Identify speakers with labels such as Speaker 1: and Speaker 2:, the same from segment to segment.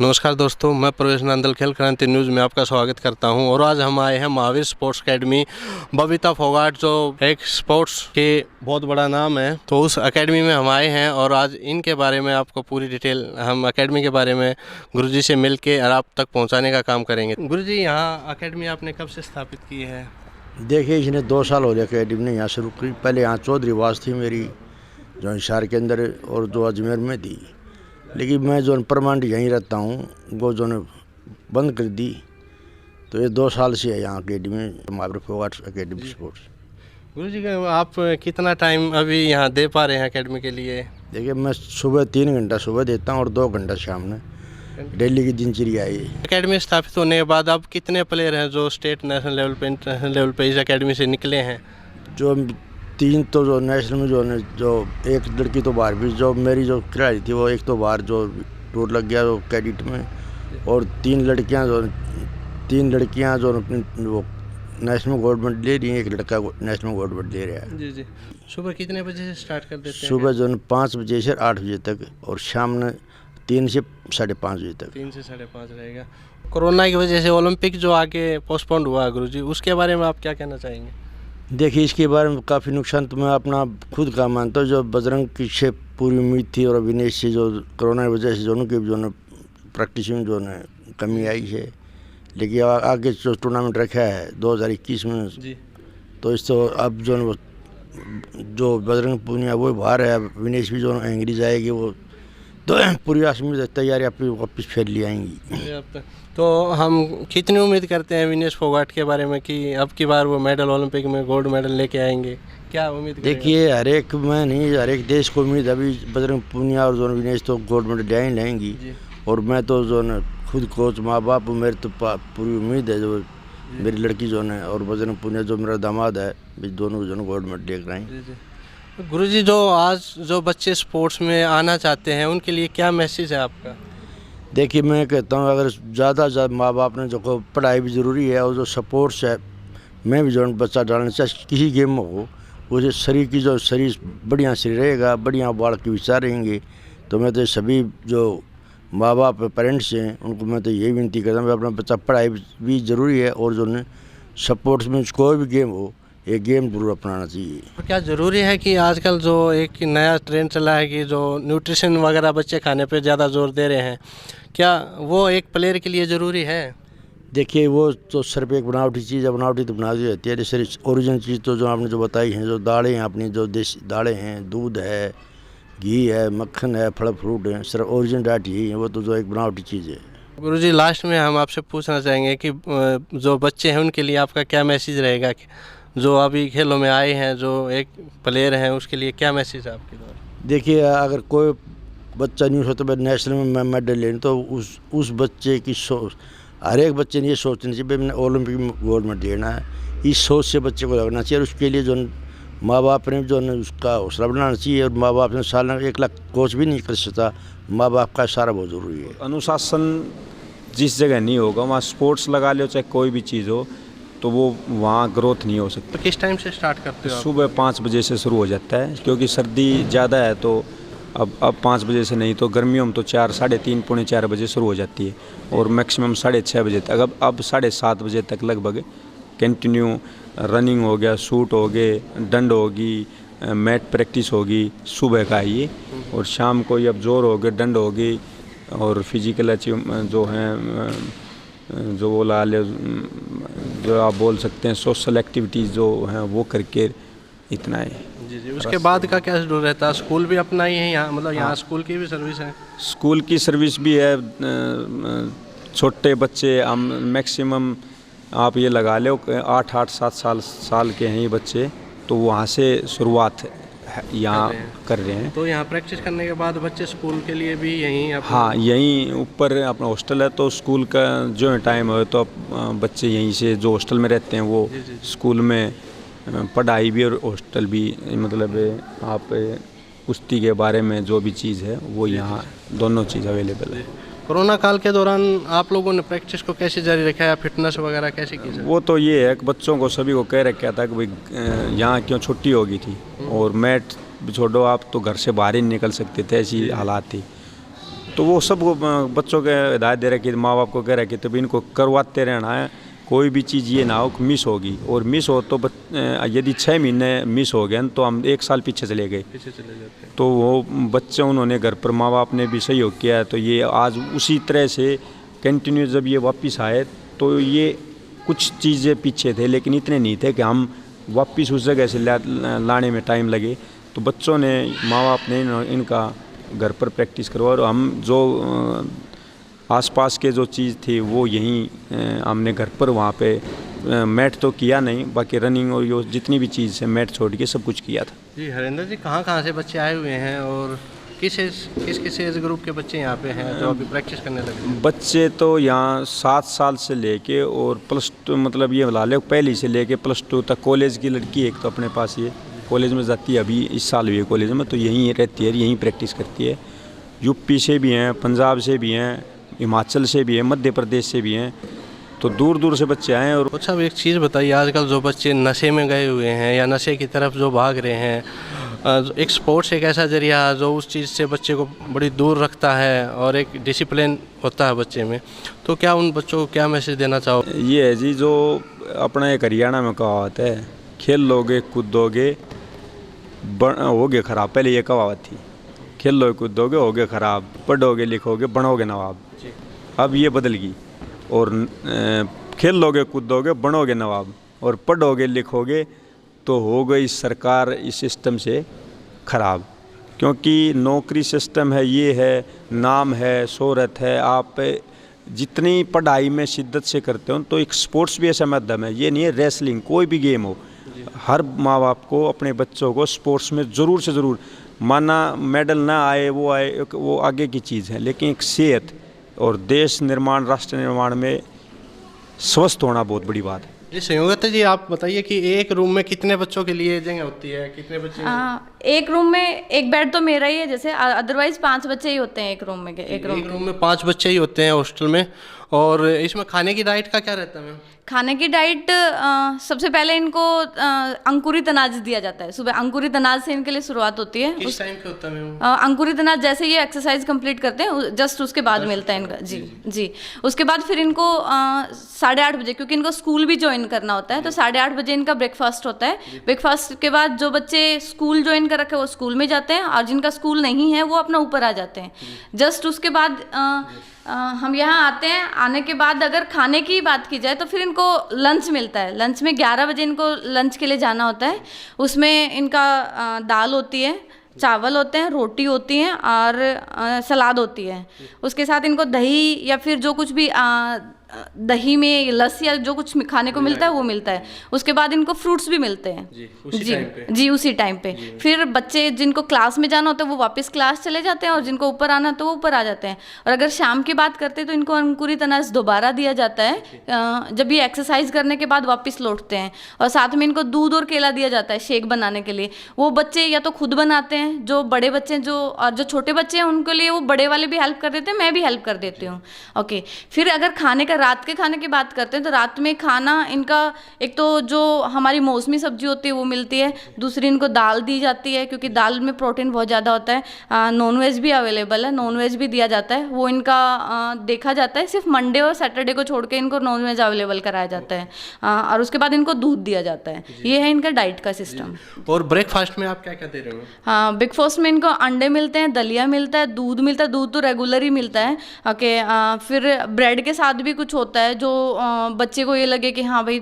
Speaker 1: नमस्कार दोस्तों, मैं प्रवेश नंदल खेल क्रांति न्यूज़ में आपका स्वागत करता हूं। और आज हम आए हैं महावीर स्पोर्ट्स एकेडमी। बबीता फोगाट जो एक स्पोर्ट्स के बहुत बड़ा नाम है, तो उस एकेडमी में हम आए हैं और आज इनके बारे में आपको पूरी डिटेल हम एकेडमी के बारे में गुरुजी से मिल के और आप तक पहुंचाने का काम करेंगे। गुरुजी, यहाँ एकेडमी आपने कब से स्थापित की है?
Speaker 2: देखिए, इसने 2 साल हो गए एकेडमी ने यहाँ शुरू की। पहले यहाँ चौधरी वास थी मेरी, जो हिसार के अंदर और जो अजमेर में थी, लेकिन मैं जो परमानेंट यहीं रहता हूँ, वो जो बंद कर दी। तो ये 2 साल से है यहाँ academy, Mahavir Phogat academy sports.
Speaker 1: गुरुजी, आप कितना टाइम अभी यहाँ दे पा रहे हैं एकेडमी के लिए?
Speaker 2: देखिए, मैं सुबह 3 घंटा सुबह देता हूँ और 2 घंटा शाम में, डेली की दिनचर्या है।
Speaker 1: एकेडमी स्थापित होने के बाद अब कितने प्लेयर हैं जो स्टेट नेशनल लेवल पे इंटरनेशनल लेवल पे इस एकेडमी से निकले हैं?
Speaker 2: जो 3 तो जो नेशनल में जो एक लड़की तो बाहर भी, जो मेरी जो खिलाड़ी थी वो एक तो बाहर जो टूर लग गया वो कैडेट में, और 3 लड़कियां जो वो नेशनल गोल्ड मेडल ले रही हैं, एक लड़का नेशनल गोल्ड मेडल ले रहा है।
Speaker 1: जी जी। सुबह कितने बजे से स्टार्ट कर देते हैं?
Speaker 2: सुबह जो 5 बजे से 8 बजे तक और शाम में 3 से 5:30 बजे तक।
Speaker 1: 3 से 5:30 रहेगा। कोरोना की वजह से ओलंपिक जो आगे पोस्टपोन्ड हुआ गुरुजी, उसके बारे में आप क्या कहना चाहेंगे?
Speaker 2: देखिए, इसके बारे में काफ़ी नुकसान तो मैं अपना खुद का मानता हूँ। जो बजरंग की से पूरी उम्मीद थी और अविनेश से जो कोरोना की वजह से दोनों की जो प्रैक्टिस में जो कमी आई है, लेकिन आगे जो टूर्नामेंट रखा है 2021 में जी, तो इस तो अब जो बजरंग पूनिया वो बाहर है, अविनेश भी जो अंग्रेज आएगी, वो तो पूरी आसमी तैयारी अपनी वापस फेर ले आएंगी।
Speaker 1: तो हम कितनी उम्मीद करते हैं विनेश फोगाट के बारे में कि अब की बार वो मेडल ओलंपिक में गोल्ड मेडल लेके आएंगे? क्या उम्मीद?
Speaker 2: देखिए, हर एक देश को उम्मीद, अभी बजरंग पूनिया और जो विनेश तो गोल्ड मेडल लाएंगी। और मैं तो जो खुद कोच माँ बाप, मेरे तो पूरी उम्मीद है जो मेरी लड़की जो है और बजरंग पूनिया जो मेरा दामाद है, दोनों जो गोल्ड मेडल लेकर आएंगे।
Speaker 1: गुरुजी, जो आज जो बच्चे स्पोर्ट्स में आना चाहते हैं उनके लिए क्या मैसेज है आपका?
Speaker 2: देखिए, मैं कहता हूँ अगर ज़्यादा से ज़्यादा माँ बाप ने जो पढ़ाई भी ज़रूरी है और जो सपोर्ट्स है, मैं भी जो बच्चा डालना चाहे किसी गेम में हो, उसे शरीर बढ़िया शरीर रहेगा, बढ़िया बाल के विचार रहेंगे। तो मैं तो सभी जो माँ बाप पेरेंट्स हैं उनको मैं तो यही विनती करता हूँ, अपना बच्चा पढ़ाई भी ज़रूरी है और जो सपोर्ट्स में कोई भी गेम हो, एक गेम जरूर अपनाना चाहिए।
Speaker 1: तो क्या ज़रूरी है कि आजकल जो एक नया ट्रेंड चला है कि जो न्यूट्रिशन वगैरह बच्चे खाने पे ज़्यादा जोर दे रहे हैं, क्या वो एक प्लेयर के लिए ज़रूरी है?
Speaker 2: देखिए, वो तो सिर्फ एक बनावटी चीज़ है, बनावटी तो बनावटी रहती है। जैसे ओरिजिनल चीज़ तो जो आपने जो बताई हैं, जो दालें हैं अपनी, जो देसी दालें हैं, दूध है, घी है, मक्खन है, फल फ्रूट है, सिर्फ ओरिजिनल डाइट यही है, वो तो जो एक बनावटी चीज़ है।
Speaker 1: गुरुजी, लास्ट में हम आपसे पूछना चाहेंगे कि जो बच्चे हैं उनके लिए आपका क्या मैसेज रहेगा कि जो अभी खेलों में आए हैं, जो एक प्लेयर हैं, उसके लिए क्या मैसेज है आपके द्वारा?
Speaker 2: देखिए, अगर कोई बच्चा नहीं होता तो नेशनल में मेडल लेने, तो उस बच्चे की सोच, हर एक बच्चे ने ये सोचनी चाहिए मैंने ओलंपिक में गोल्ड मेडल लेना है। इस सोच से बच्चे को लगना चाहिए और उसके लिए जो माँ बाप ने जो उसका हौसला बनाना चाहिए। और माँ बाप ने साल 1 लाख कोच भी नहीं कर सकता, माँ बाप का सारा बहुत ज़रूरी है।
Speaker 3: अनुशासन जिस जगह नहीं होगा वहाँ स्पोर्ट्स लगा लो, चाहे कोई भी चीज़ हो, तो वो वहाँ ग्रोथ नहीं हो सकती।
Speaker 1: तो किस टाइम से स्टार्ट करते हो?
Speaker 3: सुबह 5 बजे से शुरू हो जाता है, क्योंकि सर्दी ज़्यादा है तो अब 5 बजे से नहीं, तो गर्मियों में तो 4, 3:30, पौने 4 बजे शुरू हो जाती है और मैक्सिमम 6:30 बजे तक। अब 7:30 बजे तक लगभग कंटिन्यू रनिंग हो गया, शूट हो गए, डंड होगी, मैट प्रैक्टिस होगी, सुबह का ये, और शाम को अब जोर हो गए, डंड होगी, और फिजिकल अचीवमेंट जो हैं, जो बोला ले, जो आप बोल सकते हैं सोशल एक्टिविटीज़ जो हैं वो करके इतना है।
Speaker 1: जी जी। उसके बाद का क्या शेड्यूल रहता है? स्कूल भी अपना ही है यहाँ, मतलब यहाँ स्कूल की भी सर्विस है?
Speaker 3: स्कूल की सर्विस भी है। छोटे बच्चे हम मैक्सिमम आप ये लगा लो 8-7 साल के हैं ये बच्चे, तो वहाँ से शुरुआत यहाँ कर रहे हैं।
Speaker 1: तो यहाँ प्रैक्टिस करने के बाद बच्चे स्कूल के लिए भी यहीं?
Speaker 3: हाँ, यहीं ऊपर अपना हॉस्टल है, तो स्कूल का जो टाइम हो तो बच्चे यहीं से जो हॉस्टल में रहते हैं वो स्कूल में पढ़ाई भी और हॉस्टल भी, मतलब आप कुश्ती के बारे में जो भी चीज़ है वो यहाँ दोनों चीज़ अवेलेबल है।
Speaker 1: कोरोना काल के दौरान आप लोगों ने प्रैक्टिस को कैसे जारी रखा है? फिटनेस वगैरह कैसे की?
Speaker 3: वो तो ये है कि बच्चों को सभी को कह रखा था कि भाई यहाँ क्यों छुट्टी हो गई थी, और मैट छोड़ो, आप तो घर से बाहर ही निकल सकते थे, ऐसी हालात थी। तो वो सब बच्चों के हिदायत दे रहे कि माँ बाप को कह रहे कि तो भी इनको करवाते रहना है, कोई भी चीज़ ये ना हो कि मिस होगी, और मिस हो तो यदि 6 महीने मिस हो गए तो हम 1 साल पीछे चले गए। तो वो बच्चे उन्होंने घर पर माँ बाप ने भी सहयोग किया है, तो ये आज उसी तरह से कंटिन्यू जब ये वापस आए तो ये कुछ चीज़ें पीछे थे लेकिन इतने नहीं थे कि हम वापस उस जगह से लाने में टाइम लगे। तो बच्चों ने, माँ बाप ने इनका घर पर प्रैक्टिस करवा, और हम जो आसपास के जो चीज़ थी वो यहीं हमने घर पर वहाँ पे मैट तो किया नहीं, बाकी रनिंग और यो जितनी भी चीज़ है मैट छोड़ के सब कुछ किया था।
Speaker 1: जी हरेंद्र जी, कहाँ से बच्चे आए हुए हैं और किस एज ग्रुप के बच्चे यहाँ पे हैं जो अभी प्रैक्टिस करने लगे?
Speaker 3: बच्चे तो यहाँ 7 साल से लेके और +2, मतलब ये ला ले पहली से लेके +2 तक। कॉलेज की लड़की एक तो अपने पास ये कॉलेज में जाती है, अभी इस साल हुई है कॉलेज में, तो यहीं रहती है, यहीं प्रैक्टिस करती है। यूपी से भी हैं, पंजाब से भी हैं, हिमाचल से भी हैं, मध्य प्रदेश से भी हैं, तो दूर दूर से बच्चे आए हैं। और
Speaker 1: अच्छा, अब एक चीज़ बताइए, आजकल जो बच्चे नशे में गए हुए हैं या नशे की तरफ जो भाग रहे हैं, एक स्पोर्ट्स एक ऐसा जरिया जो उस चीज़ से बच्चे को बड़ी दूर रखता है और एक डिसिप्लिन होता है बच्चे में, तो क्या उन बच्चों को क्या मैसेज देना चाहो?
Speaker 3: ये है जी, जो अपना एक हरियाणा में कहावत है, खेल लोगे कूदोगे होगे खराब। पहले ये कहावत थी, खेल लोगे कूदोगे होगे खराब, पढ़ोगे लिखोगे बनोगे नवाब। अब ये बदल गई और खेल लोगे कूदोगे बनोगे नवाब, और पढ़ोगे लिखोगे तो हो गई सरकार इस सिस्टम से ख़राब। क्योंकि नौकरी सिस्टम है, ये है, नाम है, शोहरत है, आप जितनी पढ़ाई में शिद्दत से करते हो तो एक स्पोर्ट्स भी ऐसा माध्यम है, ये नहीं है रेसलिंग, कोई भी गेम हो, हर माँ बाप को अपने बच्चों को स्पोर्ट्स में ज़रूर से ज़रूर, माना मेडल ना आए वो आगे की चीज़ है, लेकिन एक सेहत और देश निर्माण, राष्ट्र निर्माण में स्वस्थ होना बहुत बड़ी बात है।
Speaker 1: जी संयोगता जी, आप बताइए कि एक रूम में कितने बच्चों के लिए जगह होती है, कितने बच्चे?
Speaker 4: एक रूम में एक बेड तो मेरा ही है, जैसे अदरवाइज 5 बच्चे ही होते हैं एक रूम में। एक रूम में
Speaker 1: 5 बच्चे ही होते हैं हॉस्टल में। और इसमें खाने की डाइट का क्या रहता है मैम?
Speaker 4: खाने की डाइट सबसे पहले इनको अंकुरित अनाज दिया जाता है। सुबह अंकुरित अनाज से इनके लिए शुरुआत होती है।
Speaker 1: किस टाइम पे होता है मैम?
Speaker 4: अंकुरित अनाज जैसे ये एक्सरसाइज कंप्लीट करते हैं जस्ट उसके बाद मिलता है इनका। जी। उसके बाद फिर इनको 8:30 बजे, क्योंकि इनको स्कूल भी ज्वाइन करना होता है, तो 8:30 बजे इनका ब्रेकफास्ट होता है। ब्रेकफास्ट के बाद जो बच्चे स्कूल ज्वाइन कर रखे वो स्कूल में जाते हैं, और जिनका स्कूल नहीं है वो अपना ऊपर आ जाते हैं। जस्ट उसके बाद हम यहाँ आते हैं। आने के बाद अगर खाने की बात की जाए तो फिर इनको लंच मिलता है। लंच में 11 बजे इनको लंच के लिए जाना होता है। उसमें इनका दाल होती है, चावल होते हैं, रोटी होती हैं और सलाद होती है। उसके साथ इनको दही या फिर जो कुछ भी दही में लस्सी या जो कुछ खाने को मिलता है वो मिलता है। उसके बाद इनको फ्रूट्स भी मिलते हैं उसी टाइम पे। फिर बच्चे जिनको क्लास में जाना होता है वो वापस क्लास चले जाते हैं, और जिनको ऊपर आना है तो वो ऊपर आ जाते हैं। और अगर शाम की बात करते हैं तो इनको अंकुरित अनाज दोबारा दिया जाता है जब ये एक्सरसाइज करने के बाद वापस लौटते हैं। और साथ में इनको दूध और केला दिया जाता है शेक बनाने के लिए। वो बच्चे या तो खुद बनाते हैं, जो बड़े बच्चे हैं और जो छोटे बच्चे हैं उनके लिए वो बड़े वाले भी हेल्प कर देते हैं, मैं भी हेल्प कर देती हूँ। ओके, फिर अगर खाने का रात के खाने की बात करते हैं तो रात में खाना इनका, एक तो जो हमारी मौसमी सब्जी होती है वो मिलती है, दूसरी इनको दाल दी जाती है क्योंकि दाल में प्रोटीन बहुत ज़्यादा होता है। नॉन वेज भी अवेलेबल है, नॉन वेज भी दिया जाता है। वो इनका देखा जाता है सिर्फ मंडे और सैटरडे को छोड़ के इनको नॉन वेज अवेलेबल कराया जाता है। और उसके बाद इनको दूध दिया जाता है। ये है इनका डाइट का सिस्टम।
Speaker 1: और ब्रेकफास्ट में आप क्या क्या दे रहे हो?
Speaker 4: हाँ, ब्रेकफास्ट में इनको अंडे मिलते हैं, दलिया मिलता है, दूध मिलता है। दूध तो रेगुलर ही मिलता है। ओके, फिर ब्रेड के साथ भी कुछ होता है जो बच्चे को ये लगे कि हाँ भाई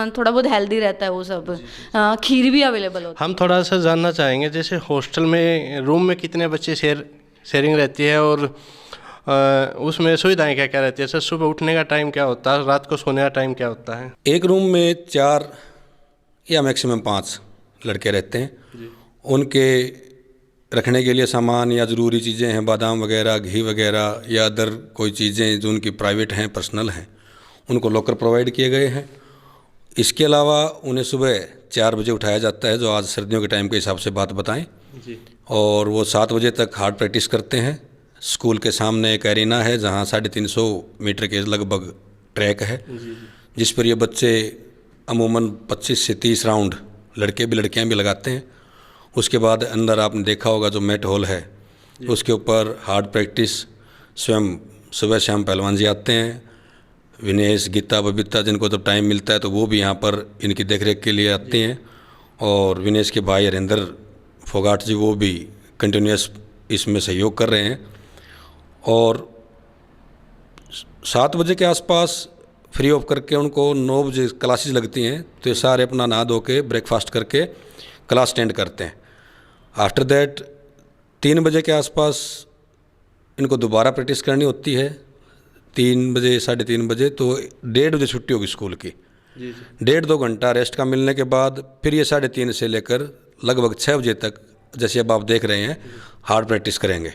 Speaker 4: थोड़ा बहुत हेल्दी रहता है वो सब। खीर भी अवेलेबल होता है।
Speaker 1: हम थोड़ा सा जानना चाहेंगे, जैसे हॉस्टल में रूम में कितने बच्चे शेयरिंग रहती है और उसमें सुविधाएं क्या क्या रहती है? सर, सुबह उठने का टाइम क्या होता है, रात को सोने का टाइम क्या होता है?
Speaker 5: एक रूम में 4 या मैक्सिमम 5 लड़के रहते हैं। उनके रखने के लिए सामान या ज़रूरी चीज़ें हैं, बादाम वगैरह, घी वगैरह या अदर कोई चीज़ें जो उनकी प्राइवेट हैं, पर्सनल हैं, उनको लॉकर प्रोवाइड किए गए हैं। इसके अलावा उन्हें सुबह 4 बजे उठाया जाता है, जो आज सर्दियों के टाइम के हिसाब से बात बताएं, और वो 7 बजे तक हार्ड प्रैक्टिस करते हैं। स्कूल के सामने एक एरिना है जहाँ 350 मीटर के लगभग ट्रैक है, जिस पर ये बच्चे अमूमन 25 से 30 राउंड लड़के भी लड़कियाँ भी लगाते हैं। उसके बाद अंदर आपने देखा होगा जो मैट हॉल है, उसके ऊपर हार्ड प्रैक्टिस, स्वयं सुबह शाम पहलवान जी आते हैं। विनेश, गीता, बबीता, जिनको जब टाइम मिलता है तो वो भी यहाँ पर इनकी देखरेख के लिए आते हैं। और विनेश के भाई हरिंदर फोगाट जी वो भी कंटिन्यूस इसमें सहयोग कर रहे हैं। और 7 बजे के आसपास फ्री ऑफ करके उनको 9 बजे क्लासेस लगती हैं, तो ये सारे अपना नहा धो के ब्रेकफास्ट करके क्लास अटेंड करते हैं। आफ्टर दैट 3 बजे के आसपास इनको दोबारा प्रैक्टिस करनी होती है। 3 बजे 3:30 बजे तो 1:30 बजे छुट्टी होगी स्कूल की। 1.5-2 घंटा रेस्ट का मिलने के बाद फिर ये 3:30 से लेकर लगभग 6 बजे तक, जैसे अब आप देख रहे हैं, हार्ड प्रैक्टिस करेंगे।